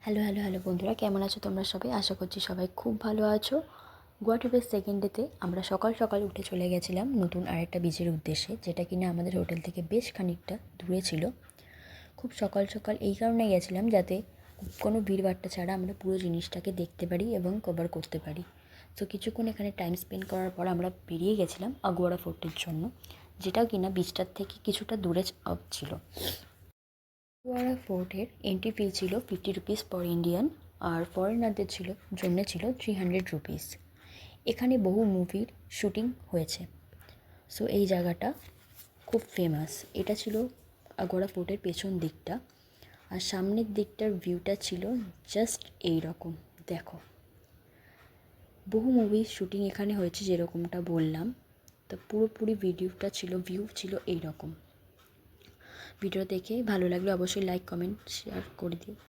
Hello hello hello বন্ধুরা, কেমন আছো তোমরা সবাই? আশা করছি সবাই খুব ভালো আছো। গোয়া ট্রিপের সেকেন্ড ডেতে আমরা সকাল সকাল উঠে চলে গেছিলাম নতুন আরেকটা বিচের উদ্দেশ্যে, যেটা কিনা আমাদের হোটেল থেকে বেশ খানিকটা দূরে ছিল। খুব সকাল সকাল এই কারণে গেছিলাম যাতে কোনো ভিড়ভাট্টা ছাড়া আমরা পুরো জিনিসটাকে দেখতে পারি এবং কভার করতে পারি। তো কিছুক্ষণ এখানে টাইম স্পেন্ড করার পর আমরা বেরিয়ে গেছিলাম আগুয়ারা ফোর্টের জন্য, যেটাও কিনা বিচটার থেকে কিছুটা দূরে ছিল। আগুয়ারা ফোর্টের এন্ট্রি ফি ছিল 50 রুপিস পর ইন্ডিয়ান, আর ফরেনারদের ছিল 300 রুপিস। এখানে বহু মুভির শুটিং হয়েছে। সো এই জায়গাটা খুব ফেমাস। এটা ছিল আগুয়ারা ফোর্টের পেছন দিকটা, আর সামনের দিকটার ভিউটা ছিল জাস্ট এই রকম। দেখো, বহু মুভির শুটিং এখানে হয়েছে যেরকমটা বললাম। তো পুরোপুরি ভিউ ছিল এই রকম। ভিডিও দেখে ভালো লাগলে অবশ্যই লাইক কমেন্ট শেয়ার করে দিও।